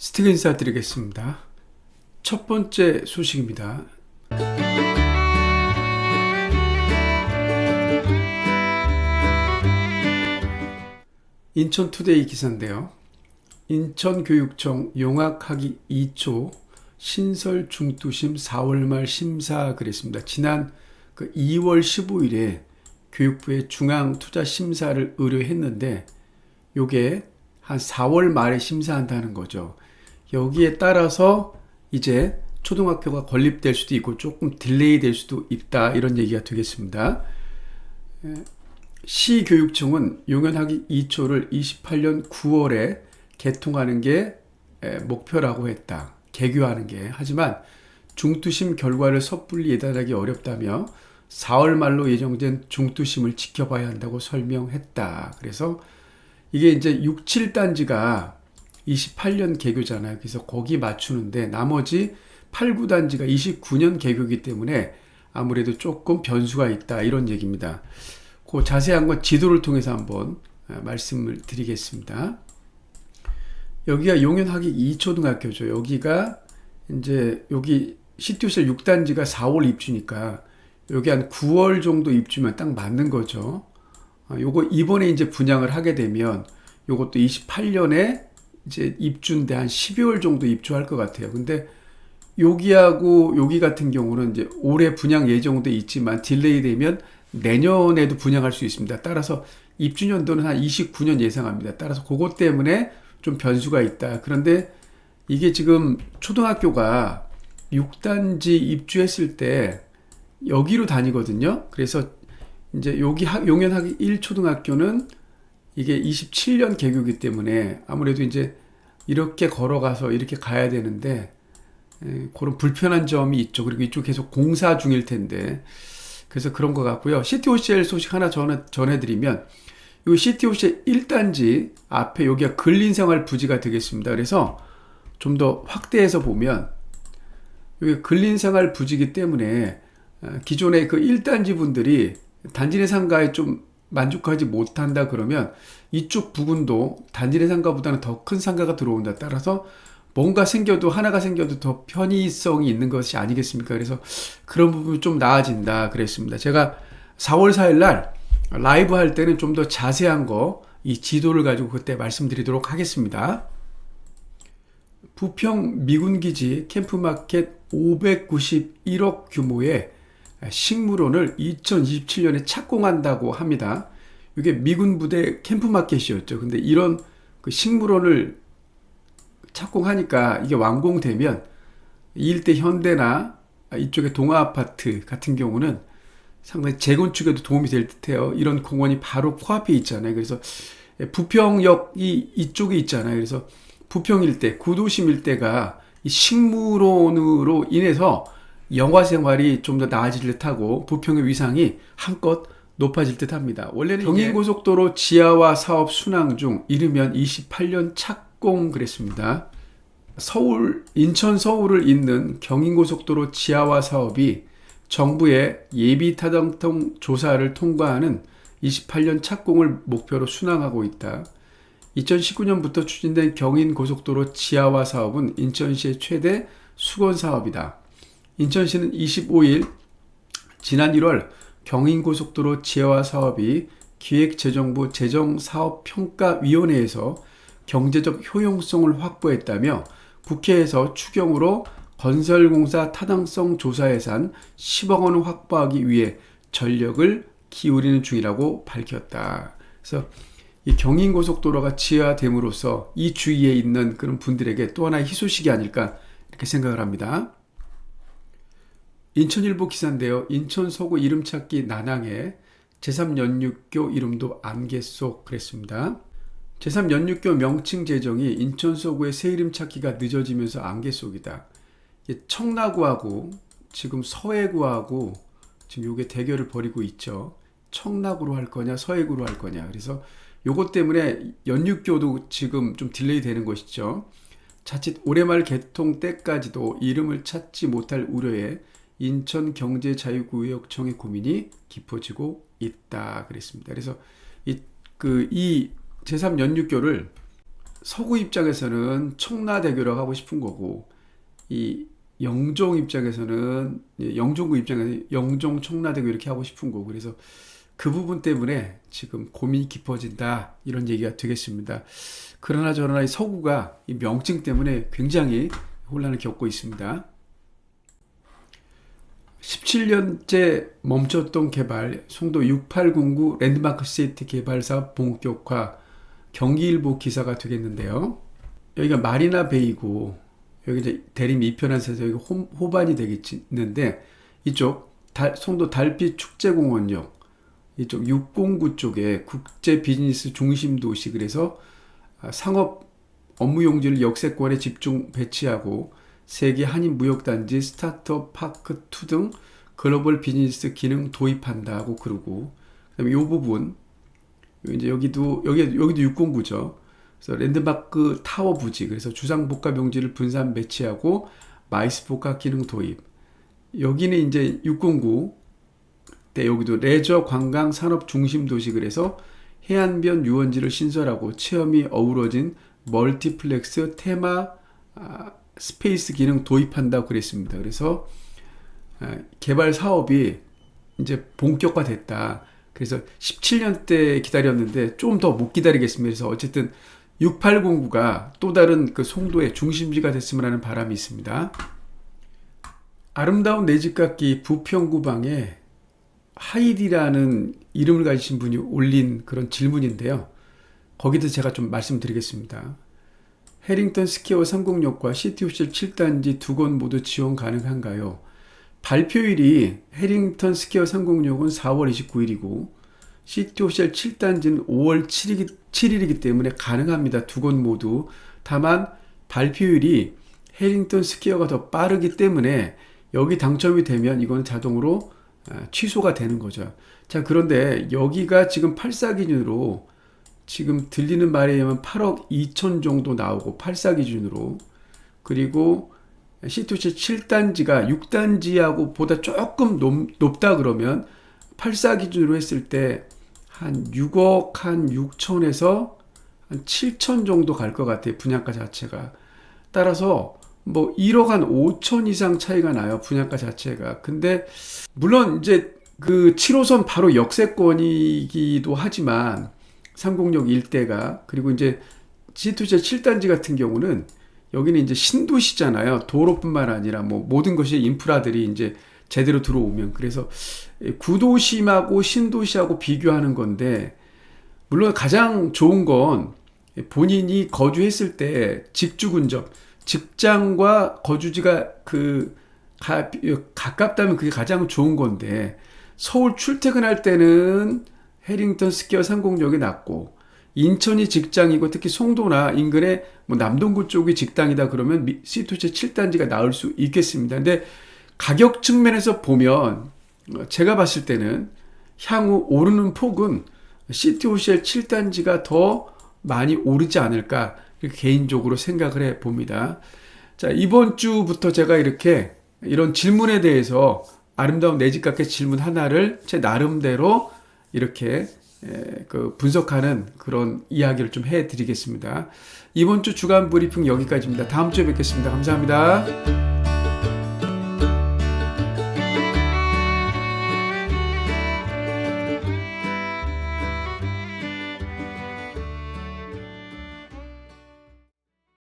스티그 인사드리겠습니다. 첫 번째 소식입니다. 인천투데이 기사인데요. 인천교육청 용학학위 2초 신설 중투심 4월 말 심사 그랬습니다. 지난 2월 15일에 교육부에 중앙투자심사를 의뢰했는데 요게 한 4월 말에 심사한다는 거죠. 여기에 따라서 이제 초등학교가 건립될 수도 있고 조금 딜레이 될 수도 있다, 이런 얘기가 되겠습니다. 시교육청은 용연학위 2초를 28년 9월에 개통하는 게 목표라고 했다. 개교하는 게. 하지만 중투심 결과를 섣불리 예단하기 어렵다며 4월 말로 예정된 중투심을 지켜봐야 한다고 설명했다. 그래서 이게 이제 6, 7단지가 28년 개교잖아요. 그래서 거기 맞추는데 나머지 8, 9단지가 29년 개교이기 때문에 아무래도 조금 변수가 있다, 이런 얘기입니다. 그 자세한 건 지도를 통해서 한번 말씀을 드리겠습니다. 여기가 용연학위 2초등학교죠. 여기가 이제 여기 시티호텔 6단지가 4월 입주니까 여기 한 9월 정도 입주면 딱 맞는 거죠. 요거 이번에 이제 분양을 하게 되면 요것도 28년에 이제 입주인데 한 12월 정도 입주할 것 같아요. 근데 여기하고 여기 같은 경우는 이제 올해 분양 예정돼 있지만 딜레이 되면 내년에도 분양할 수 있습니다. 따라서 입주 연도는 한 29년 예상합니다. 따라서 그것 때문에 좀 변수가 있다. 그런데 이게 지금 초등학교가 6단지 입주했을 때 여기로 다니거든요. 그래서 이제 여기 용연학위 1초등학교는 이게 27년 개교이기 때문에 아무래도 이제 이렇게 걸어가서 이렇게 가야 되는데 그런 불편한 점이 있죠. 그리고 이쪽 계속 공사 중일 텐데 그래서 그런 것 같고요. 시티호텔 소식 하나 전해드리면 이 시티호텔 1단지 앞에 여기가 근린생활 부지가 되겠습니다. 그래서 좀 더 확대해서 보면 여기 근린생활 부지이기 때문에 기존의 그 1단지 분들이 단지 내 상가에 좀 만족하지 못한다 그러면 이쪽 부근도 단지 내 상가보다는 더 큰 상가가 들어온다. 따라서 뭔가 생겨도 하나가 생겨도 더 편의성이 있는 것이 아니겠습니까? 그래서 그런 부분이 좀 나아진다 그랬습니다. 제가 4월 4일 날 라이브 할 때는 좀 더 자세한 거 이 지도를 가지고 그때 말씀드리도록 하겠습니다. 부평 미군기지 캠프마켓 591억 규모의 식물원을 2027년에 착공한다고 합니다. 이게 미군 부대 캠프마켓이었죠. 근데 이런 그 식물원을 착공하니까 이게 완공되면 이 일대 현대나 이쪽에 동아아파트 같은 경우는 상당히 재건축에도 도움이 될 듯해요. 이런 공원이 바로 코앞에 있잖아요. 그래서 부평역이 이쪽에 있잖아요. 그래서 부평 일대, 구도심 일대가 이 식물원으로 인해서 영화 생활이 좀 더 나아질 듯하고 부평의 위상이 한껏 높아질 듯합니다. 원래는 경인고속도로 지하화 사업 순항 중 이르면 28년 착공 그랬습니다. 인천 서울을 잇는 경인고속도로 지하화 사업이 정부의 예비타당성 조사를 통과하는 28년 착공을 목표로 순항하고 있다. 2019년부터 추진된 경인고속도로 지하화 사업은 인천시의 최대 수건 사업이다. 인천시는 25일 지난 1월 경인고속도로 지하화 사업이 기획재정부 재정사업평가위원회에서 경제적 효용성을 확보했다며 국회에서 추경으로 건설공사 타당성 조사 예산 10억 원을 확보하기 위해 전력을 기울이는 중이라고 밝혔다. 그래서 이 경인고속도로가 지하됨으로써 이 주위에 있는 그런 분들에게 또 하나의 희소식이 아닐까 이렇게 생각을 합니다. 인천일보 기사인데요. 인천 서구 이름 찾기 난항에 제3연육교 이름도 안개 속 그랬습니다. 제3연육교 명칭 제정이 인천 서구의 새 이름 찾기가 늦어지면서 안개 속이다. 청라구하고 지금 서해구하고 지금 요게 대결을 벌이고 있죠. 청라구로 할 거냐 서해구로 할 거냐. 그래서 요것 때문에 연육교도 지금 좀 딜레이 되는 것이죠. 자칫 올해 말 개통 때까지도 이름을 찾지 못할 우려에 인천경제자유구역청의 고민이 깊어지고 있다 그랬습니다. 그래서 이 제3연육교를 서구 입장에서는 청라대교를 하고 싶은 거고, 이 영종 입장에서는, 영종구 입장에서 영종 청라대교 이렇게 하고 싶은 거고, 그래서 그 부분 때문에 지금 고민이 깊어진다, 이런 얘기가 되겠습니다. 그러나 저러나 이 서구가 이 명칭 때문에 굉장히 혼란을 겪고 있습니다. 17년째 멈췄던 개발, 송도 6809 랜드마크 시티 개발 사업 본격화, 경기일보 기사가 되겠는데요. 여기가 마리나 베이고, 여기 이제 대림 이편한에서 여기 호반이 되겠는데, 이쪽 송도 달빛 축제공원역, 이쪽 609 쪽에 국제 비즈니스 중심 도시, 그래서 상업 업무 용지를 역세권에 집중 배치하고 세계 한인 무역단지 스타트업 파크 2 등 글로벌 비즈니스 기능 도입한다고 그러고, 그다음에 이 부분 이제 여기도 609죠. 그래서 랜드마크 타워 부지, 그래서 주상복합 용지를 분산 배치하고 마이스 복합 기능 도입. 여기는 이제 609. 여기도 레저 관광 산업 중심 도시, 그래서 해안변 유원지를 신설하고 체험이 어우러진 멀티플렉스 테마 스페이스 기능 도입한다고 그랬습니다. 그래서 개발 사업이 이제 본격화됐다. 그래서 17년대 기다렸는데 좀 더 못 기다리겠습니다. 그래서 어쨌든 6809가 또 다른 그 송도의 중심지가 됐으면 하는 바람이 있습니다. 아름다운 내 집깎기 부평구방에 하이디라는 이름을 가지신 분이 올린 그런 질문인데요. 거기도 제가 좀 말씀드리겠습니다. 해링턴 스퀘어 상공역과 시티호텔 7단지 두 곳 모두 지원 가능한가요? 발표일이 해링턴 스퀘어 상공역은 4월 29일이고 시티호텔 7단지는 5월 7일이기 때문에 가능합니다. 두 곳 모두. 다만 발표일이 해링턴 스퀘어가 더 빠르기 때문에 여기 당첨이 되면 이건 자동으로 취소가 되는 거죠. 자, 그런데 여기가 지금 84 기준으로 지금 들리는 말에 의하면 8억 2천 정도 나오고 84 기준으로, 그리고 시투체 7단지가 6단지하고 보다 조금 높다 그러면 84 기준으로 했을 때 한 6억 한 6천에서 한 7천 정도 갈 것 같아요. 분양가 자체가. 따라서 뭐 1억 한 5천 이상 차이가 나요. 분양가 자체가. 근데 물론 이제 그 7호선 바로 역세권이기도 하지만 306 일대가, 그리고 이제 시투제 7단지 같은 경우는 여기는 이제 신도시잖아요. 도로뿐만 아니라 뭐 모든 것이 인프라들이 이제 제대로 들어오면, 그래서 구도심하고 신도시하고 비교하는 건데, 물론 가장 좋은 건 본인이 거주했을 때 직주 근접, 직장과 거주지가 가깝다면 그게 가장 좋은 건데, 서울 출퇴근할 때는 해링턴 스퀘어 상공역이 낫고, 인천이 직장이고 특히 송도나 인근의 뭐 남동구 쪽이 직장이다 그러면 시투제 7단지가 나을 수 있겠습니다. 근데 가격 측면에서 보면 제가 봤을 때는 향후 오르는 폭은 시티호텔 7단지가 더 많이 오르지 않을까, 개인적으로 생각을 해 봅니다. 자, 이번 주부터 제가 이런 질문에 대해서 아름다운 내 집 갖기 질문 하나를 제 나름대로 이렇게 분석하는 그런 이야기를 좀 해드리겠습니다. 이번 주 주간 브리핑 여기까지입니다. 다음 주에 뵙겠습니다. 감사합니다.